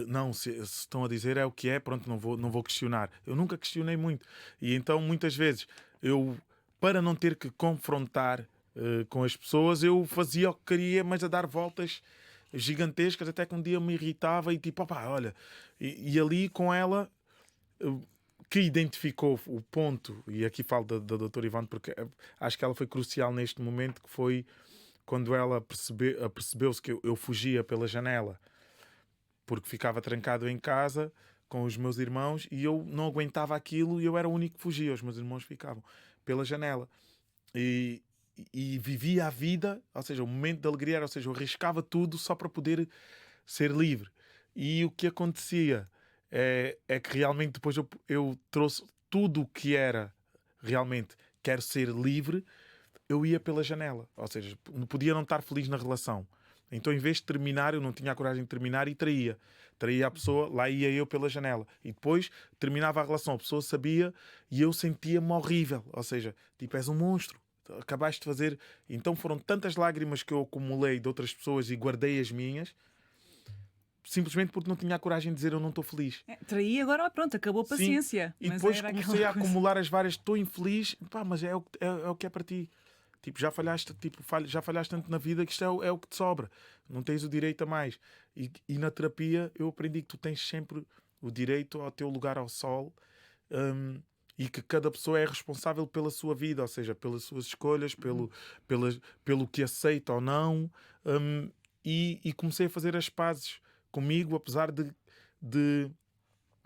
não, se estão a dizer é o que é, pronto, não vou questionar. Eu nunca questionei muito. E então, muitas vezes, eu, para não ter que confrontar com as pessoas, eu fazia o que queria, mas a dar voltas gigantescas, até que um dia me irritava e tipo, opá, olha, e ali com ela que identificou o ponto, e aqui falo da doutora Ivone, porque acho que ela foi crucial neste momento, que foi quando ela percebeu-se que eu fugia pela janela, porque ficava trancado em casa com os meus irmãos e eu não aguentava aquilo e eu era o único que fugia, os meus irmãos ficavam pela janela. E, e vivia a vida, ou seja, o momento de alegria era, ou seja, eu arriscava tudo só para poder ser livre. E o que acontecia é que realmente depois eu trouxe tudo o que era realmente quero ser livre, eu ia pela janela. Ou seja, podia não estar feliz na relação. Então, em vez de terminar, eu não tinha a coragem de terminar e traía. Traía a pessoa, lá ia eu pela janela. E depois terminava a relação, a pessoa sabia e eu sentia-me horrível. Ou seja, tipo, és um monstro. Acabaste de fazer. Então foram tantas lágrimas que eu acumulei de outras pessoas e guardei as minhas, simplesmente porque não tinha a coragem de dizer eu não estou feliz. Traí agora, pronto, acabou a Sim, paciência. e Mas depois era comecei a aquela coisa. acumular as várias, estou infeliz, pá, mas é o que é para ti. Tipo, já falhaste, já falhaste tanto na vida que isto é o que te sobra. Não tens o direito a mais. E na terapia eu aprendi que tu tens sempre o direito ao teu lugar ao sol, e que cada pessoa é responsável pela sua vida, ou seja, pelas suas escolhas, pelo que aceita ou não. E comecei a fazer as pazes comigo, apesar de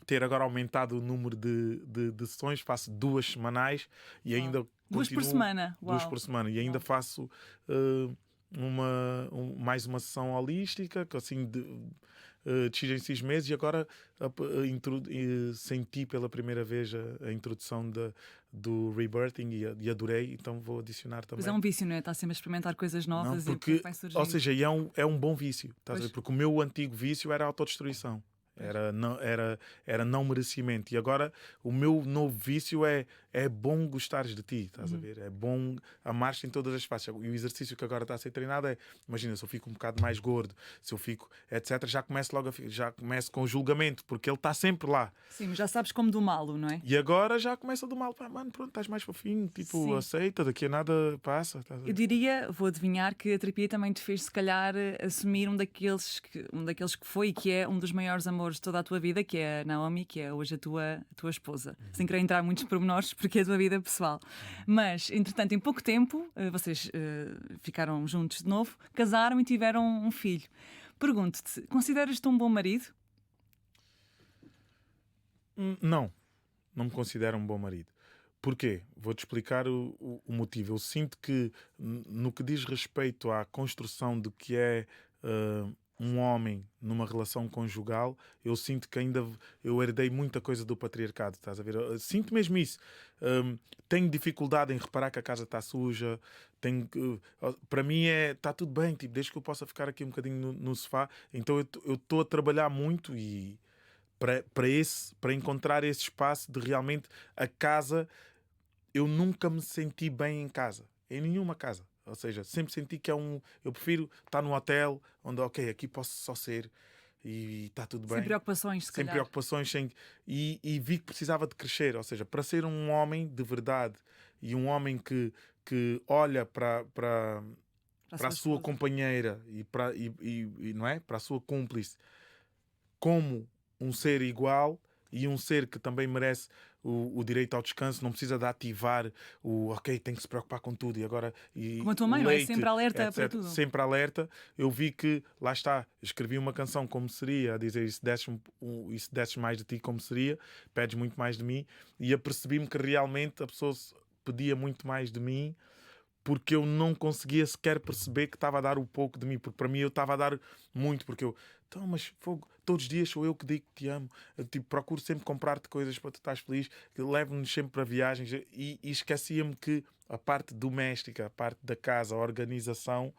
ter agora aumentado o número de sessões, faço 2 semanais e Uau. ainda 2 por continuo semana. 2 Uau. por semana e ainda Uau. faço mais uma sessão holística, que assim de X em X meses, e agora senti pela primeira vez a introdução do rebirthing e adorei, então vou adicionar Pois também. é um vício, não é? Está sempre a experimentar coisas Não, novas e porque, vai surgindo. ou seja, é um bom vício, estás a ver? Pois. Porque o meu antigo vício era a autodestruição. Era não merecimento. E agora o meu novo vício é bom gostares de ti, estás a ver? É bom amar-te em todas as faces. E o exercício que agora está a ser treinado é, imagina, se eu fico um bocado mais gordo, se eu fico, etc., já começo logo já começo com o julgamento, porque ele está sempre lá. Sim, mas já sabes como domá-lo, não é? E agora já começa do mal. Pá, mano, pronto, estás mais fofinho, tipo, Sim. aceita, daqui a nada passa. Estás a Eu ver? diria, vou adivinhar, que a terapia também te fez, se calhar, assumir um daqueles que foi e que é um dos maiores amores de toda a tua vida, que é a Naomi, que é hoje a tua esposa. Sem querer entrar em muitos pormenores, porque é a tua vida pessoal. Mas, entretanto, em pouco tempo, vocês ficaram juntos de novo, casaram e tiveram um filho. Pergunto-te, consideras-te um bom marido? Não, não me considero um bom marido. Porquê? Vou-te explicar o motivo. Eu sinto que, no que diz respeito à construção do que é um homem numa relação conjugal, eu sinto que ainda eu herdei muita coisa do patriarcado, estás a ver? Eu sinto mesmo isso. Tenho dificuldade em reparar que a casa está suja. Para mim está tudo bem, tipo, desde que eu possa ficar aqui um bocadinho no sofá. Então eu estou a trabalhar muito e para encontrar esse espaço de realmente a casa. Eu nunca me senti bem em casa, em nenhuma casa. Ou seja, sempre senti que eu prefiro estar num hotel onde, ok, aqui posso só ser e está tudo bem. Sem preocupações, se Sem calhar. preocupações, e vi que precisava de crescer. Ou seja, para ser um homem de verdade e um homem que olha para a sua esposa. companheira não é? Para a sua cúmplice como um ser igual e um ser que também merece o direito ao descanso, não precisa de ativar ok, tem que se preocupar com tudo e agora Como a tua o mãe, não é? leite, Sempre alerta para etc. tudo. Sempre alerta. Eu vi que, lá está, escrevi uma canção como seria, a dizer, e se desses mais de ti como seria, pedes muito mais de mim, e apercebi-me que realmente a pessoa pedia muito mais de mim, porque eu não conseguia sequer perceber que estava a dar o pouco de mim, porque para mim eu estava a dar muito, porque então, mas fogo, todos os dias sou eu que digo que te amo, eu, tipo, procuro sempre comprar-te coisas para tu estás feliz, que levo-nos sempre para viagens, e esquecia-me que a parte doméstica, a parte da casa, a organização,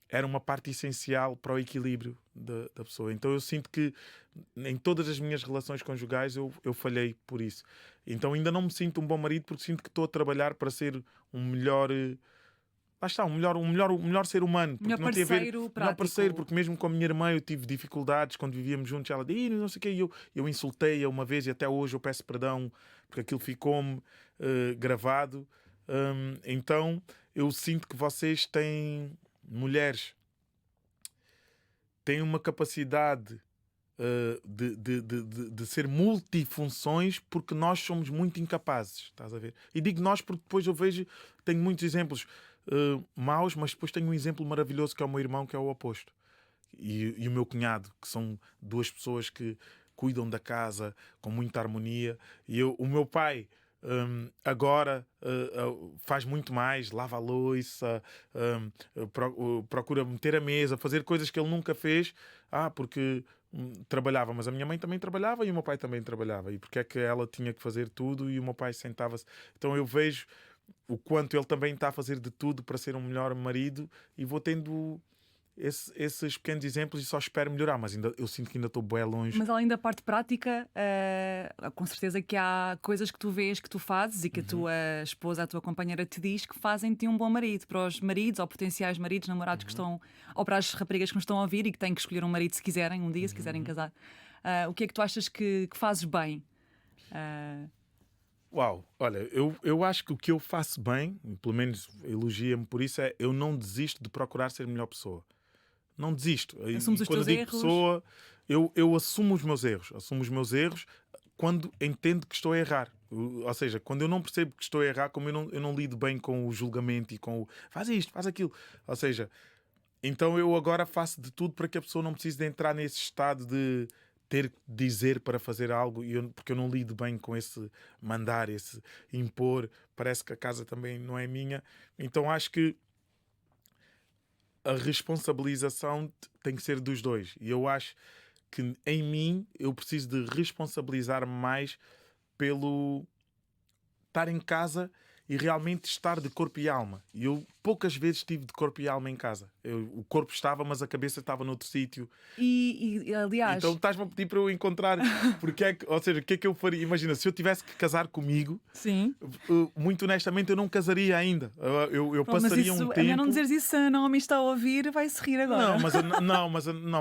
era uma parte essencial para o equilíbrio da pessoa. Então eu sinto que em todas as minhas relações conjugais eu falhei por isso. Então ainda não me sinto um bom marido, porque sinto que estou a trabalhar para ser um melhor... Lá está, um melhor ser humano. Porque Melhor não tem a ver, parceiro melhor prático. parceiro, porque mesmo com a minha irmã eu tive dificuldades quando vivíamos juntos. Ela disse, não sei o quê, eu insultei-a uma vez e até hoje eu peço perdão, porque aquilo ficou-me gravado. Então eu sinto que vocês têm, mulheres, têm uma capacidade de ser multifunções, porque nós somos muito incapazes, estás a ver? E digo nós porque depois eu vejo, tenho muitos exemplos maus, mas depois tenho um exemplo maravilhoso que é o meu irmão, que é o oposto. E o meu cunhado, que são duas pessoas que cuidam da casa com muita harmonia. E o meu pai agora faz muito mais, lava a louça, procura meter a mesa, fazer coisas que ele nunca fez, porque trabalhava, mas a minha mãe também trabalhava e o meu pai também trabalhava, e porque é que ela tinha que fazer tudo e o meu pai sentava-se. Então eu vejo o quanto ele também está a fazer de tudo para ser um melhor marido, e vou tendo esses pequenos exemplos e só espero melhorar, mas eu sinto que ainda estou bem longe. Mas além da parte prática, com certeza que há coisas que tu vês, que tu fazes e que a tua esposa, a tua companheira te diz que fazem de ti um bom marido. Para os maridos ou potenciais maridos, namorados que estão, ou para as raparigas que nos estão a ouvir e que têm que escolher um marido se quiserem, um dia, se quiserem casar. O que é que tu achas que fazes bem? Uau, olha, eu acho que o que eu faço bem, pelo menos elogia-me por isso, é eu não desisto de procurar ser a melhor pessoa. Não desisto. Assumes os quando eu teus digo erros? pessoa, eu assumo os meus erros. Assumo os meus erros quando entendo que estou a errar. Ou seja, quando eu não percebo que estou a errar, como eu não lido bem com o julgamento e com o faz isto, faz aquilo. Ou seja, então eu agora faço de tudo para que a pessoa não precise de entrar nesse estado de ter que dizer para fazer algo, porque eu não lido bem com esse mandar, esse impor. Parece que a casa também não é minha. Então acho que a responsabilização tem que ser dos dois. E eu acho que em mim eu preciso de responsabilizar mais pelo estar em casa e realmente estar de corpo e alma. E eu poucas vezes estive de corpo e alma em casa. O corpo estava, mas a cabeça estava noutro sítio. Aliás, Então estás-me a pedir para eu encontrar porque é que, ou seja, o que é que eu faria? Imagina, se eu tivesse que casar comigo, sim. muito honestamente eu não casaria ainda. Eu Pronto, mas passaria isso, um é melhor não tempo. dizeres isso, a Naomi está a ouvir, vai-se rir agora.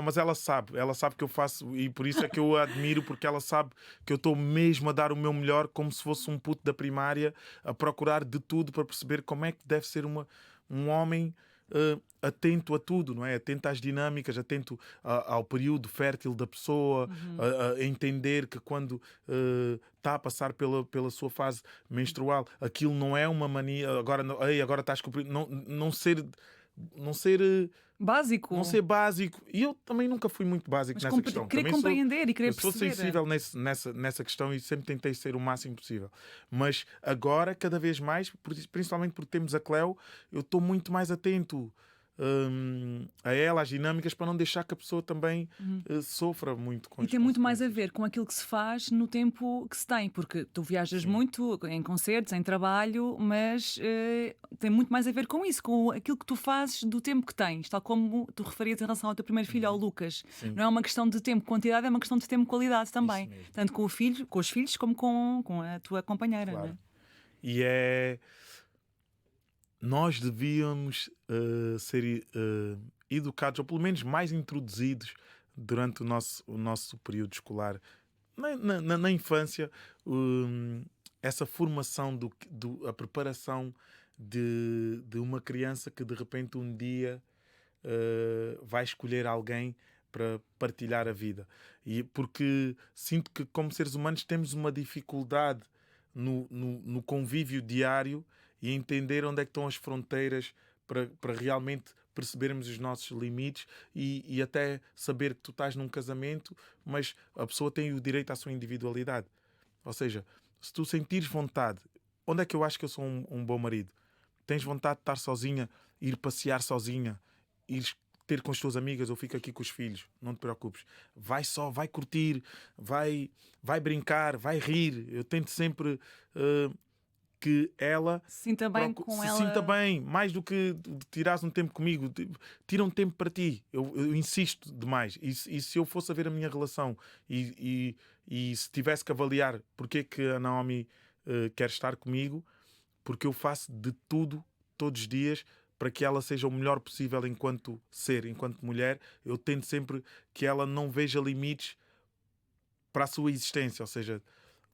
Mas ela sabe que eu faço, e por isso é que eu a admiro, porque ela sabe que eu estou mesmo a dar o meu melhor, como se fosse um puto da primária, a procurar de tudo para perceber como é que deve ser um homem atento a tudo, não é? Atento às dinâmicas, atento ao período fértil da pessoa, a entender que quando está a passar pela sua fase menstrual, aquilo não é uma mania, agora estás com... Não ser Básico. não ser básico. E eu também nunca fui muito básico Mas nessa questão. querer Também compreender e querer eu sou perceber. sensível nessa questão e sempre tentei ser o máximo possível. Mas agora, cada vez mais, principalmente porque temos a Cleo, eu estou muito mais atento a ela, às dinâmicas, para não deixar que a pessoa também sofra muito com E as tem muito mais a consequências. ver com aquilo que se faz no tempo que se tem, porque tu viajas Sim. muito em concertos, em trabalho, mas tem muito mais a ver com isso, com aquilo que tu fazes do tempo que tens, tal como tu referias em relação ao teu primeiro filho, ao Lucas. Sim. Não é uma questão de tempo, quantidade, é uma questão de tempo, qualidade também. Isso mesmo. Tanto com os filhos, como com a tua companheira. Claro. Não é? E nós devíamos ser educados, ou pelo menos mais introduzidos durante o nosso período escolar. Na infância, essa formação, a preparação de uma criança que de repente um dia vai escolher alguém para partilhar a vida. E porque sinto que, como seres humanos, temos uma dificuldade no convívio diário e entender onde é que estão as fronteiras para realmente percebermos os nossos limites e até saber que tu estás num casamento, mas a pessoa tem o direito à sua individualidade. Ou seja, se tu sentires vontade, onde é que eu acho que eu sou um bom marido? Tens vontade de estar sozinha, ir passear sozinha, ir ter com as tuas amigas ou fica aqui com os filhos, não te preocupes. Vai curtir, vai brincar, vai rir. Eu tento sempre que ela Sinta bem com se ela. sinta bem, mais do que tirares um tempo comigo. Tira um tempo para ti. Eu insisto demais. E se eu fosse a ver a minha relação e se tivesse que avaliar porque é que a Naomi quer estar comigo, porque eu faço de tudo, todos os dias, para que ela seja o melhor possível enquanto ser, enquanto mulher. Eu tento sempre que ela não veja limites para a sua existência, ou seja,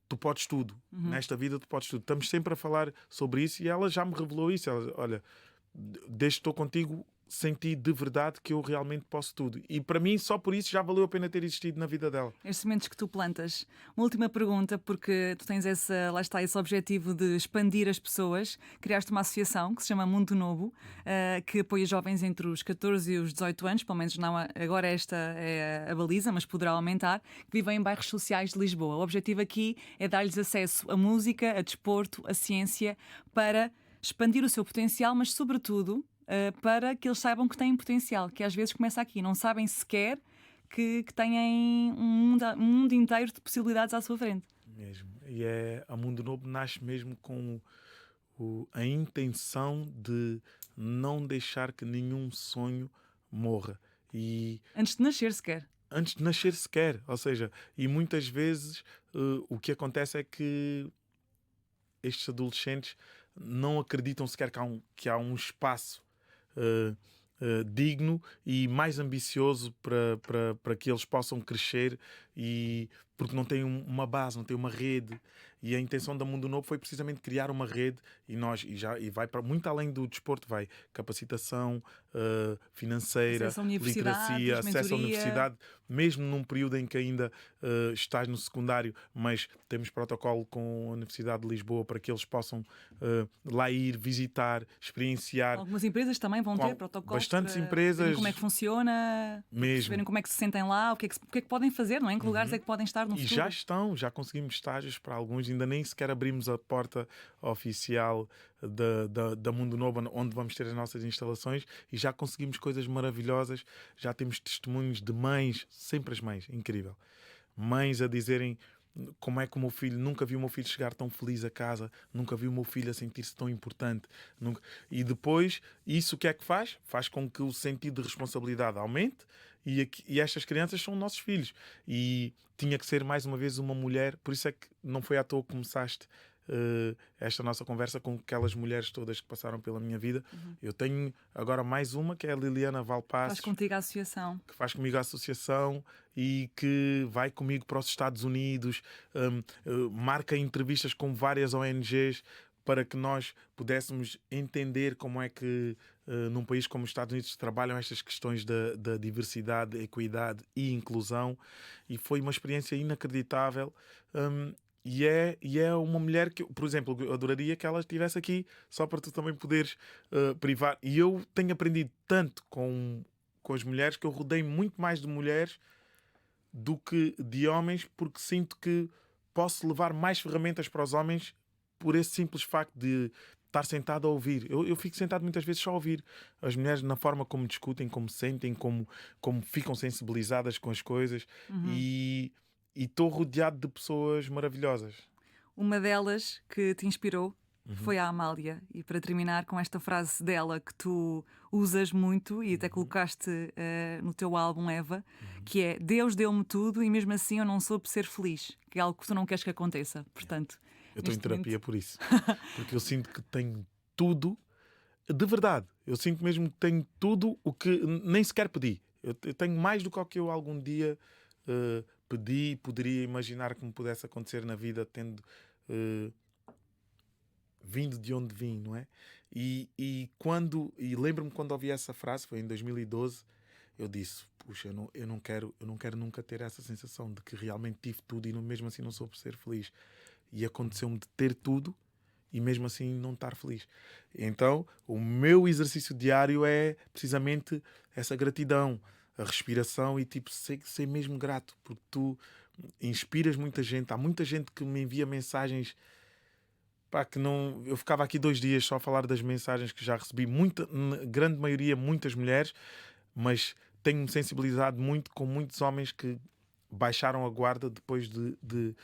tu podes tudo, nesta vida tu podes tudo. Estamos sempre a falar sobre isso e ela já me revelou isso. Olha, desde que estou contigo, senti de verdade que eu realmente posso tudo. E para mim, só por isso já valeu a pena ter existido na vida dela. As sementes que tu plantas. Uma última pergunta, porque tu tens lá está, esse objetivo de expandir as pessoas. Criaste uma associação que se chama Mundo Novo, que apoia jovens entre os 14 e os 18 anos, pelo menos não agora esta é a baliza, mas poderá aumentar, que vivem em bairros sociais de Lisboa. O objetivo aqui é dar-lhes acesso à música, a desporto, à ciência, para expandir o seu potencial, mas sobretudo para que eles saibam que têm potencial, que às vezes começa aqui, não sabem sequer que têm um mundo inteiro de possibilidades à sua frente. Mesmo. E a Mundo Novo nasce mesmo com a intenção de não deixar que nenhum sonho morra. E Antes de nascer sequer. antes de nascer sequer, ou seja, e muitas vezes o que acontece é que estes adolescentes não acreditam sequer que há um espaço digno e mais ambicioso para que eles possam crescer, e porque não têm uma base, não têm uma rede. E a intenção da Mundo Novo foi precisamente criar uma rede, e vai para muito além do desporto, vai capacitação financeira, Acesso a universidades, literacia, acesso à mentoria. universidade, mesmo num período em que ainda estás no secundário, mas temos protocolo com a Universidade de Lisboa para que eles possam lá ir, visitar, experienciar. Algumas empresas também vão ter protocolos bastantes para empresas verem como é que funciona, mesmo. verem como é que se sentem lá, o que é que podem fazer, não é? Em que lugares é que podem estar no E futuro. já conseguimos estágios para alguns, ainda nem sequer abrimos a porta oficial da Mundo Novo, onde vamos ter as nossas instalações, e já conseguimos coisas maravilhosas. Já temos testemunhos de mães, sempre as mães, incrível. Mães a dizerem: como é que o meu filho, nunca vi o meu filho chegar tão feliz a casa, nunca vi o meu filho a sentir-se tão importante. E depois, isso o que é que faz? Faz com que o sentido de responsabilidade aumente e estas crianças são nossos filhos. E tinha que ser mais uma vez uma mulher, por isso é que não foi à toa que começaste esta nossa conversa com aquelas mulheres todas que passaram pela minha vida. Eu tenho agora mais uma, que é a Liliana Valpassos. Faz contigo a associação. Que faz comigo a associação e que vai comigo para os Estados Unidos, marca entrevistas com várias ONGs para que nós pudéssemos entender como é que num país como os Estados Unidos trabalham estas questões da diversidade, equidade e inclusão. E foi uma experiência inacreditável. E é uma mulher que, por exemplo, eu adoraria que ela estivesse aqui só para tu também poderes privar. E eu tenho aprendido tanto com as mulheres que eu rodei muito mais de mulheres do que de homens, porque sinto que posso levar mais ferramentas para os homens por esse simples facto de estar sentado a ouvir. Eu fico sentado muitas vezes só a ouvir as mulheres na forma como discutem, como sentem, como ficam sensibilizadas com as coisas. E estou rodeado de pessoas maravilhosas. Uma delas que te inspirou foi a Amália. E para terminar com esta frase dela que tu usas muito e até colocaste no teu álbum Eva, que é: Deus deu-me tudo e mesmo assim eu não soube ser feliz. Que é algo que tu não queres que aconteça. Portanto, eu estou em terapia por isso. Porque eu sinto que tenho tudo, de verdade. Eu sinto mesmo que tenho tudo o que nem sequer pedi. Eu tenho mais do que o que eu algum dia pedi, poderia imaginar que me pudesse acontecer na vida, tendo vindo de onde vim, não é? E lembro-me quando ouvi essa frase, foi em 2012, eu disse: puxa, eu não quero nunca ter essa sensação de que realmente tive tudo e mesmo assim não soube ser feliz. E aconteceu-me de ter tudo e mesmo assim não estar feliz. Então, o meu exercício diário é precisamente essa gratidão, a respiração e ser mesmo grato, porque tu inspiras muita gente. Há muita gente que me envia mensagens, pá, que não... Eu ficava aqui 2 dias só a falar das mensagens que já recebi, grande maioria, muitas mulheres, mas tenho-me sensibilizado muito com muitos homens que baixaram a guarda depois de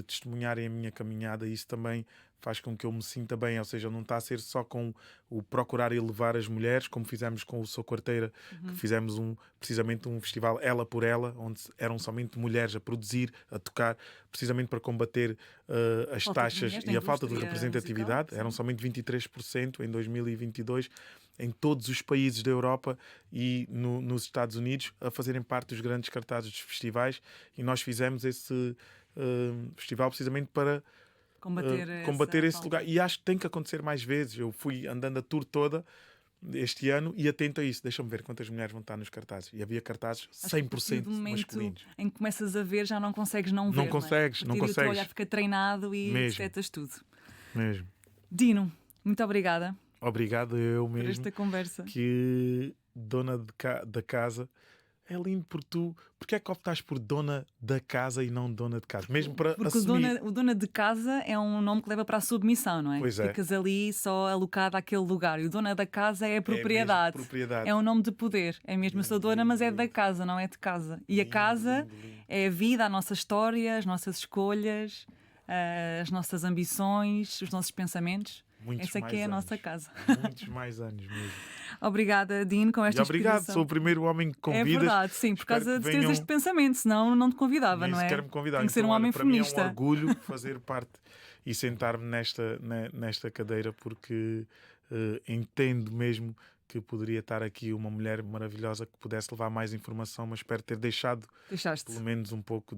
testemunharem a minha caminhada, e isso também faz com que eu me sinta bem. Ou seja, não está a ser só com o procurar elevar as mulheres, como fizemos com o Sou Quarteira, que fizemos precisamente um festival Ela por Ela, onde eram somente mulheres a produzir, a tocar, precisamente para combater as taxas e a falta de representatividade. Musical, eram somente 23% em 2022 em todos os países da Europa e nos Estados Unidos a fazerem parte dos grandes cartazes dos festivais, e nós fizemos esse festival precisamente para combater esse lugar. E acho que tem que acontecer mais vezes. Eu fui andando a tour toda este ano e atento a isso. Deixa-me ver quantas mulheres vão estar nos cartazes. E havia cartazes 100% masculinos. Em que começas a ver, já não consegues não ver. Não consegues. O teu olhar fica treinado e setas tudo. Mesmo. Dino, muito obrigada. Obrigado, eu mesmo. Por esta conversa. Que dona da casa. É lindo porque é que optaste por dona da casa e não dona de casa? Mesmo para porque assumir... o dona de casa é um nome que leva para a submissão, não é? Pois é. Ficas ali só alocado àquele lugar. E o dona da casa é a propriedade. É um nome de poder. É mesmo, eu sou dona, mas é da casa, não é de casa. E a casa é a vida, a nossa história, as nossas escolhas, as nossas ambições, os nossos pensamentos. Essa aqui é a nossa casa. Muitos mais anos mesmo. Obrigada, Dino, com esta obrigado, inspiração. Sou o primeiro homem que convidas. É verdade, sim, por causa de teres este pensamento, senão não te convidava, não é? Nem sequer me convidar. Tem que ser um homem feminista. Para mim é um orgulho fazer parte e sentar-me nesta cadeira, porque entendo mesmo que poderia estar aqui uma mulher maravilhosa que pudesse levar mais informação, mas espero ter deixaste pelo menos um pouco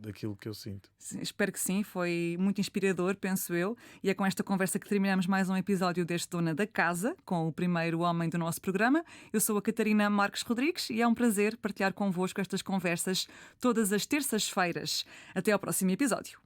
daquilo que eu sinto. Sim, espero que sim, foi muito inspirador, penso eu, e é com esta conversa que terminamos mais um episódio deste Dona da Casa, com o primeiro homem do nosso programa. Eu sou a Catarina Marques Rodrigues e é um prazer partilhar convosco estas conversas todas as terças-feiras. Até ao próximo episódio.